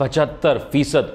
75%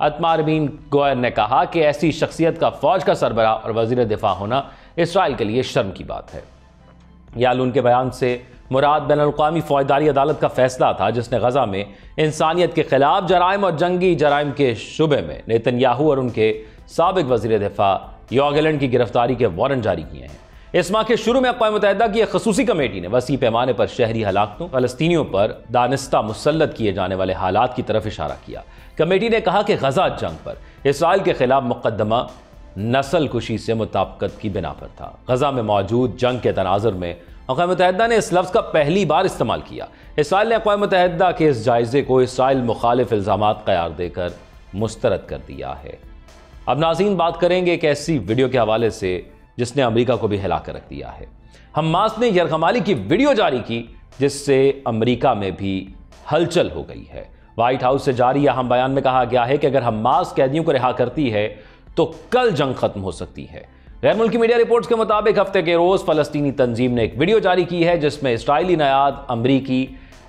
اتمار بن گوئر نے کہا کہ ایسی شخصیت کا فوج کا سربراہ اور وزیر دفاع ہونا اسرائیل کے لیے شرم کی بات ہے۔ یالون کے بیان سے مراد بین الاقوامی فوجداری عدالت کا فیصلہ تھا، جس نے غزہ میں انسانیت کے خلاف جرائم اور جنگی جرائم کے شبے میں نیتن یاہو اور ان کے سابق وزیر دفاع یوآف گیلنٹ کی گرفتاری کے وارنٹ جاری کیے ہیں۔ اس ماہ کے شروع میں اقوام متحدہ کی ایک خصوصی کمیٹی نے وسیع پیمانے پر شہری ہلاکتوں، فلسطینیوں پر دانستہ مسلط کیے جانے والے حالات کی طرف اشارہ کیا۔ کمیٹی نے کہا کہ غزہ جنگ پر اسرائیل کے خلاف مقدمہ نسل کشی سے مطابقت کی بنا پر تھا۔ غزہ میں موجود جنگ کے تناظر میں اقوام متحدہ نے اس لفظ کا پہلی بار استعمال کیا۔ اسرائیل نے اقوام متحدہ کے اس جائزے کو اسرائیل مخالف الزامات قرار دے کر مسترد کر دیا ہے۔ اب ناظرین بات کریں گے ایک ایسی ویڈیو کے حوالے سے جس نے امریکہ کو بھی ہلا کر رکھ دیا ہے۔ حماس نے یرغمالی کی ویڈیو جاری کی جس سے امریکہ میں بھی ہلچل ہو گئی ہے۔ وائٹ ہاؤس سے جاری اہم بیان میں کہا گیا ہے کہ اگر حماس قیدیوں کو رہا کرتی ہے تو کل جنگ ختم ہو سکتی ہے۔ غیر ملکی میڈیا رپورٹس کے مطابق ہفتے کے روز فلسطینی تنظیم نے ایک ویڈیو جاری کی ہے جس میں اسرائیلی نیاد امریکی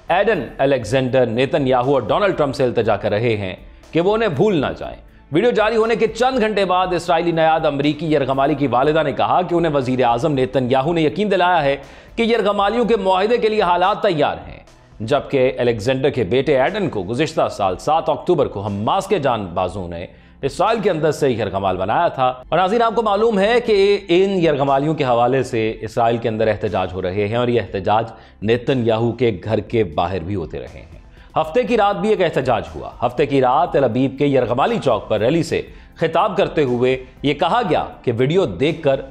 ایڈن الیگزینڈر نیتن یاہو اور ڈونلڈ ٹرمپ سے التجا کر رہے ہیں کہ وہ انہیں بھول نہ جائیں۔ ویڈیو جاری ہونے کے چند گھنٹے بعد اسرائیلی نیاد امریکی یرغمالی کی والدہ نے کہا کہ انہیں وزیر اعظم نیتن یاہو نے یقین دلایا ہے کہ یرغمالیوں کے معاہدے کے لیے حالات تیار ہیں، جبکہ الیگزینڈر کے بیٹے ایڈن کو گزشتہ سال 7 اکتوبر کو حماس کے جان بازوں نے اسرائیل کے اندر سے یرغمال بنایا تھا۔ اور ناظرین آپ کو معلوم ہے کہ ان یرغمالیوں کے حوالے سے اسرائیل کے اندر احتجاج ہو رہے ہیں اور یہ احتجاج نیتن یاہو کے گھر کے باہر بھی ہوتے رہے ہیں۔ ہفتے کی رات بھی ایک احتجاج ہوا۔ ہفتے کی رات تل ابیب کے یرغمالی چوک پر ریلی سے خطاب کرتے ہوئے یہ کہا گیا کہ ویڈیو دیکھ کر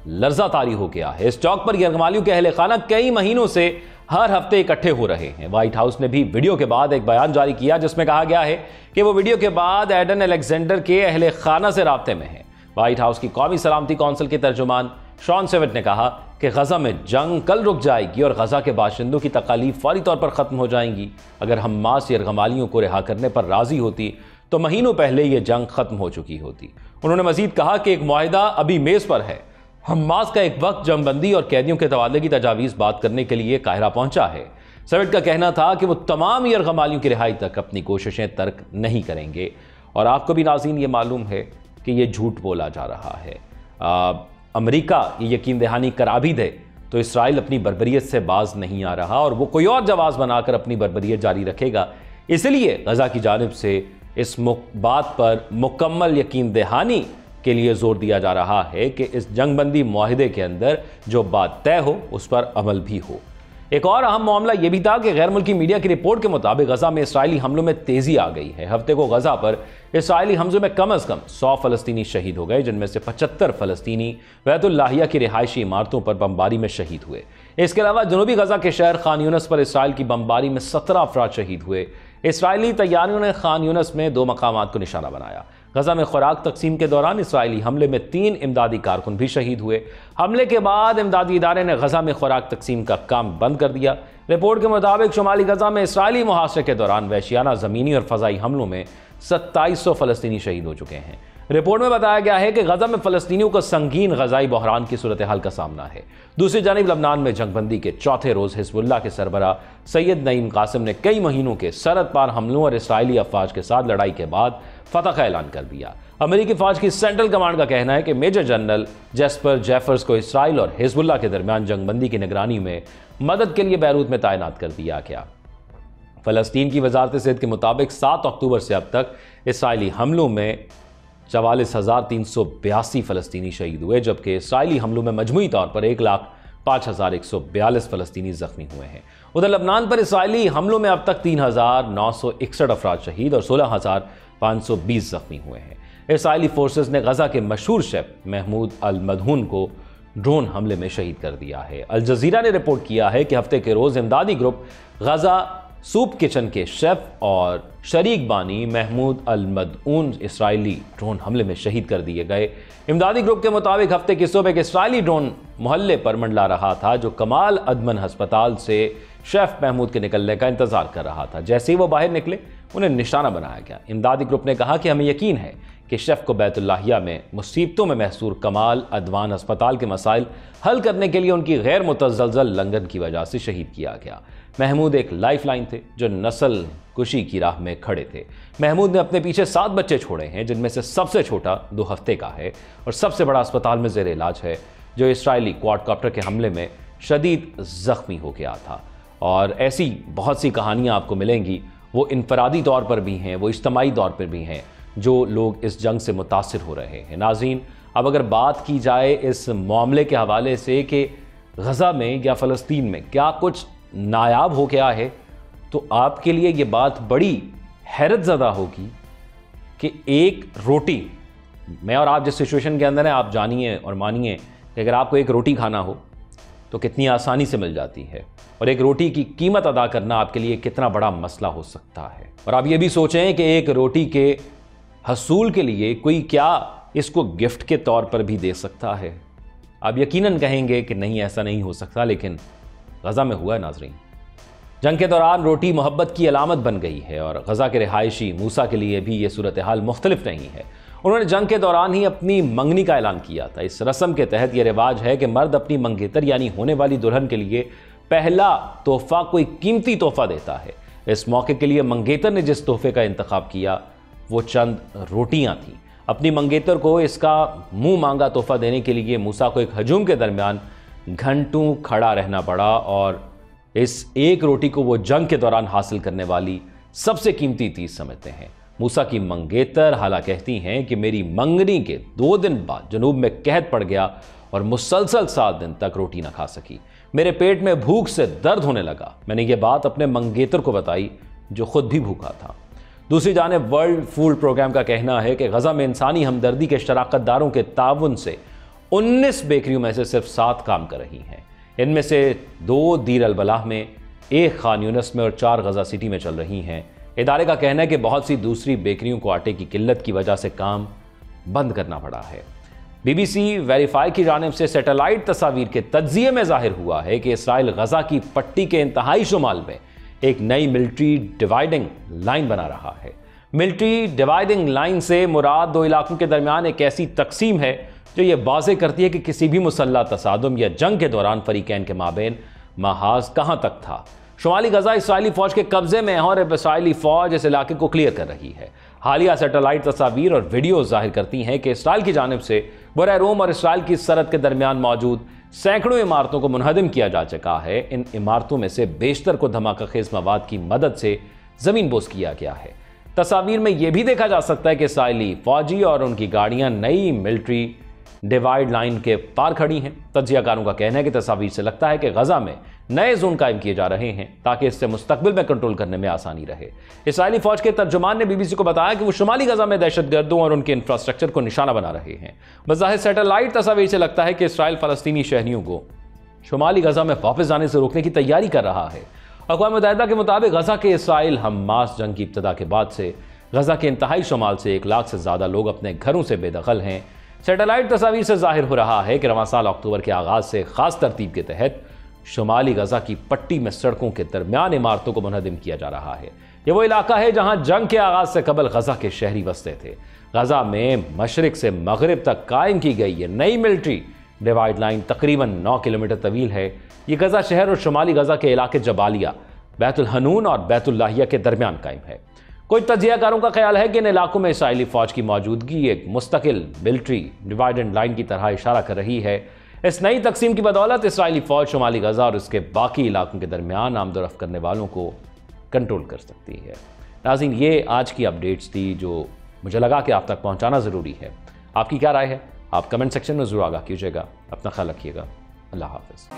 لرزہ طاری ہو گیا ہے۔ اس چوک پر یرغمالیوں کے اہل خانہ کئی مہینوں سے ہر ہفتے اکٹھے ہو رہے ہیں۔ وائٹ ہاؤس نے بھی ویڈیو کے بعد ایک بیان جاری کیا جس میں کہا گیا ہے کہ وہ ویڈیو کے بعد ایڈن الیگزینڈر کے اہل خانہ سے رابطے میں ہیں۔ وائٹ ہاؤس کی قومی سلامتی کونسل کے ترجمان شان سیوٹ نے کہا کہ غزہ میں جنگ کل رک جائے گی اور غزہ کے باشندوں کی تکالیف فوری طور پر ختم ہو جائیں گی۔ اگر حماس یرغمالیوں کو رہا کرنے پر راضی ہوتی تو مہینوں پہلے یہ جنگ ختم ہو چکی ہوتی۔ انہوں نے مزید کہا کہ ایک معاہدہ ابھی میز پر ہے۔ حماس کا ایک وقت جنگ بندی اور قیدیوں کے تبادلے کی تجاویز بات کرنے کے لیے قاہرہ پہنچا ہے۔ سیوٹ کا کہنا تھا کہ وہ تمام یرغمالیوں کی رہائی تک اپنی کوششیں ترک نہیں کریں گے۔ اور آپ کو بھی ناظرین یہ معلوم ہے کہ یہ جھوٹ بولا جا رہا ہے۔ امریکہ یہ یقین دہانی کرا بھی دے تو اسرائیل اپنی بربریت سے باز نہیں آ رہا اور وہ کوئی اور جواز بنا کر اپنی بربریت جاری رکھے گا۔ اس لیے غزہ کی جانب سے اس بات پر مکمل یقین دہانی کے لیے زور دیا جا رہا ہے کہ اس جنگ بندی معاہدے کے اندر جو بات طے ہو اس پر عمل بھی ہو۔ ایک اور اہم معاملہ یہ بھی تھا کہ غیر ملکی میڈیا کی رپورٹ کے مطابق غزہ میں اسرائیلی حملوں میں تیزی آ گئی ہے۔ ہفتے کو غزہ پر اسرائیلی حملوں میں کم از کم 100 فلسطینی شہید ہو گئے، جن میں سے 75 فلسطینی بیت اللحیہ کی رہائشی عمارتوں پر بمباری میں شہید ہوئے۔ اس کے علاوہ جنوبی غزہ کے شہر خان یونس پر اسرائیل کی بمباری میں 17 افراد شہید ہوئے۔ اسرائیلی طیاروں نے خان یونس میں 2 مقامات کو نشانہ بنایا۔ غزہ میں خوراک تقسیم کے دوران اسرائیلی حملے میں 3 امدادی کارکن بھی شہید ہوئے۔ حملے کے بعد امدادی ادارے نے غزہ میں خوراک تقسیم کا کام بند کر دیا۔ رپورٹ کے مطابق شمالی غزہ میں اسرائیلی محاصرے کے دوران وحشیانہ زمینی اور فضائی حملوں میں 2700 فلسطینی شہید ہو چکے ہیں۔ رپورٹ میں بتایا گیا ہے کہ غزہ میں فلسطینیوں کو سنگین غذائی بحران کی صورتحال کا سامنا ہے۔ دوسری جانب لبنان میں جنگ بندی کے چوتھے روز حزب اللہ کے سربراہ سید نعیم قاسم نے کئی مہینوں کے سرحد پار حملوں اور اسرائیلی افواج کے ساتھ لڑائی کے بعد فتح کا اعلان کر دیا۔ امریکی فوج کی سینٹرل کمانڈ کا کہنا ہے کہ میجر جنرل جیسپر جیفرز کو اسرائیل اور حزب اللہ کے درمیان جنگ بندی کی نگرانی میں مدد کے لیے بیروت میں تعینات کر دیا گیا۔ فلسطین کی وزارت صحت کے مطابق 7 اکتوبر سے اب تک اسرائیلی حملوں میں 44,382 فلسطینی شہید ہوئے، جبکہ اسرائیلی حملوں میں مجموعی طور پر 1,05,142 فلسطینی زخمی ہوئے ہیں۔ ادھر لبنان پر اسرائیلی حملوں میں اب تک 3,961 افراد شہید اور 16,520 زخمی ہوئے ہیں۔ اسرائیلی فورسز نے غزہ کے مشہور شیف محمود المدہون کو ڈرون حملے میں شہید کر دیا ہے۔ الجزیرہ نے رپورٹ کیا ہے کہ ہفتے کے روز امدادی گروپ غزہ سوپ کچن کے شیف اور شریک بانی محمود المدعون اسرائیلی ڈرون حملے میں شہید کر دیے گئے۔ امدادی گروپ کے مطابق ہفتے کی صبح ایک اسرائیلی ڈرون محلے پر منڈلا رہا تھا جو کمال ادمن ہسپتال سے شیف محمود کے نکلنے کا انتظار کر رہا تھا۔ جیسے ہی وہ باہر نکلے انہیں نشانہ بنایا گیا۔ امدادی گروپ نے کہا کہ ہمیں یقین ہے کہ شیف کو بیت اللحیہ میں مصیبتوں میں محصور کمال ادوان ہسپتال کے مسائل حل کرنے کے لیے ان کی غیر متزلزل لنگن کی وجہ سے شہید کیا گیا۔ محمود ایک لائف لائن تھے جو نسل کشی کی راہ میں کھڑے تھے۔ محمود نے اپنے پیچھے 7 بچے چھوڑے ہیں، جن میں سے سب سے چھوٹا 2 ہفتے کا ہے اور سب سے بڑا اسپتال میں زیر علاج ہے، جو اسرائیلی کوارڈ کاپٹر کے حملے میں شدید زخمی ہو گیا تھا۔ اور ایسی بہت سی کہانیاں آپ کو ملیں گی، وہ انفرادی طور پر بھی ہیں، وہ اجتماعی طور پر بھی ہیں، جو لوگ اس جنگ سے متاثر ہو رہے ہیں۔ ناظرین، اب اگر بات کی جائے اس معاملے کے حوالے سے کہ غزہ میں یا فلسطین میں کیا کچھ نایاب ہو گیا ہے، تو آپ کے لیے یہ بات بڑی حیرت زدہ ہوگی کہ ایک روٹی، میں اور آپ جس سچویشن کے اندر ہیں آپ جانیے اور مانیے کہ اگر آپ کو ایک روٹی کھانا ہو تو کتنی آسانی سے مل جاتی ہے، اور ایک روٹی کی قیمت ادا کرنا آپ کے لیے کتنا بڑا مسئلہ ہو سکتا ہے۔ اور آپ یہ بھی سوچیں کہ ایک روٹی کے حصول کے لیے کوئی کیا اس کو گفٹ کے طور پر بھی دے سکتا ہے؟ آپ یقیناً کہیں گے کہ نہیں، ایسا نہیں ہو سکتا، لیکن غزہ میں ہوا ہے ناظرین۔ جنگ کے دوران روٹی محبت کی علامت بن گئی ہے، اور غزہ کے رہائشی موسیٰ کے لیے بھی یہ صورتحال مختلف نہیں ہے۔ انہوں نے جنگ کے دوران ہی اپنی منگنی کا اعلان کیا تھا۔ اس رسم کے تحت یہ رواج ہے کہ مرد اپنی منگیتر یعنی ہونے والی دلہن کے لیے پہلا تحفہ کوئی قیمتی تحفہ دیتا ہے۔ اس موقع کے لیے منگیتر نے جس تحفے کا انتخاب کیا وہ چند روٹیاں تھیں۔ اپنی منگیتر کو اس کا منہ مانگا تحفہ دینے کے لیے موسیٰ کو ایک ہجوم کے درمیان گھنٹوں کھڑا رہنا پڑا، اور اس ایک روٹی کو وہ جنگ کے دوران حاصل کرنے والی سب سے قیمتی چیز سمجھتے ہیں۔ موسیٰ کی منگیتر حالہ کہتی ہیں کہ میری منگنی کے 2 دن بعد جنوب میں قحط پڑ گیا اور مسلسل 7 دن تک روٹی نہ کھا سکی۔ میرے پیٹ میں بھوک سے درد ہونے لگا۔ میں نے یہ بات اپنے منگیتر کو بتائی جو خود بھی بھوکا تھا۔ دوسری جانب ورلڈ فوڈ پروگرام کا کہنا ہے کہ غزہ میں انسانی ہمدردی کے شراکت داروں کے تعاون سے 19 بیکریوں میں سے صرف 7 کام کر رہی ہیں۔ ان میں سے 2 دیر البلاح میں، 1 خان یونس میں اور 4 غزہ سٹی میں چل رہی ہیں۔ ادارے کا کہنا ہے کہ بہت سی دوسری بیکریوں کو آٹے کی قلت کی وجہ سے کام بند کرنا پڑا ہے۔ بی بی سی ویریفائی کی جانب سے سیٹلائٹ تصاویر کے تجزیے میں ظاہر ہوا ہے کہ اسرائیل غزہ کی پٹی کے انتہائی شمال میں ایک نئی ملٹری ڈیوائڈنگ لائن بنا رہا ہے۔ ملٹری ڈیوائڈنگ لائن سے مراد 2 علاقوں کے درمیان ایک ایسی تقسیم ہے جو یہ واضح کرتی ہے کہ کسی بھی مسلح تصادم یا جنگ کے دوران فریقین کے مابین محاذ کہاں تک تھا۔ شمالی غزہ اسرائیلی فوج کے قبضے میں ہے اور اسرائیلی فوج اس علاقے کو کلیئر کر رہی ہے۔ حالیہ سیٹلائٹ تصاویر اور ویڈیوز ظاہر کرتی ہیں کہ اسرائیل کی جانب سے برہ روم اور اسرائیل کی سرحد کے درمیان موجود سینکڑوں عمارتوں کو منہدم کیا جا چکا ہے۔ ان عمارتوں میں سے بیشتر کو دھماکہ خیز مواد کی مدد سے زمین بوس کیا گیا ہے۔ تصاویر میں یہ بھی دیکھا جا سکتا ہے کہ اسرائیلی فوجی اور ان کی گاڑیاں نئی ملٹری ڈیوائڈ لائن کے پار کھڑی ہیں۔ تجزیہ کاروں کا کہنا ہے کہ تصاویر سے لگتا ہے کہ غزہ میں نئے زون قائم کیے جا رہے ہیں تاکہ اس سے مستقبل میں کنٹرول کرنے میں آسانی رہے۔ اسرائیلی فوج کے ترجمان نے بی بی سی کو بتایا کہ وہ شمالی غزہ میں دہشت گردوں اور ان کے انفراسٹرکچر کو نشانہ بنا رہے ہیں۔ بظاہر سیٹلائٹ تصاویر سے لگتا ہے کہ اسرائیل فلسطینی شہریوں کو شمالی غزہ میں واپس جانے سے روکنے کی تیاری کر رہا ہے۔ اقوام متحدہ کے مطابق غزہ کے اسرائیل حماس جنگ کی ابتدا کے بعد سے غزہ کے انتہائی شمال سے 1 لاکھ سے زیادہ لوگ اپنے گھروں سے بے دخل ہیں۔ سیٹلائٹ تصاویر سے ظاہر ہو رہا ہے کہ رواں سال اکتوبر کے آغاز سے خاص ترتیب کے تحت شمالی غزہ کی پٹی میں سڑکوں کے درمیان عمارتوں کو منہدم کیا جا رہا ہے۔ یہ وہ علاقہ ہے جہاں جنگ کے آغاز سے قبل غزہ کے شہری بستے تھے۔ غزہ میں مشرق سے مغرب تک قائم کی گئی یہ نئی ملٹری ڈیوائڈ لائن تقریباً 9 کلومیٹر طویل ہے۔ یہ غزہ شہر اور شمالی غزہ کے علاقے جبالیہ، بیت الحنون اور بیت اللہیہ کے درمیان قائم ہے۔ کچھ تجزیہ کاروں کا خیال ہے کہ ان علاقوں میں اسرائیلی فوج کی موجودگی ایک مستقل ملٹری ڈیوائڈنگ لائن کی طرح اشارہ کر رہی ہے۔ اس نئی تقسیم کی بدولت اسرائیلی فوج شمالی غزہ اور اس کے باقی علاقوں کے درمیان آمد و رفت کرنے والوں کو کنٹرول کر سکتی ہے۔ ناظرین، یہ آج کی اپڈیٹس تھی جو مجھے لگا کہ آپ تک پہنچانا ضروری ہے۔ آپ کی کیا رائے ہے؟ آپ کمنٹ سیکشن میں ضرور آگاہ کیجیے گا۔ اپنا خیال رکھیے گا۔ اللہ حافظ۔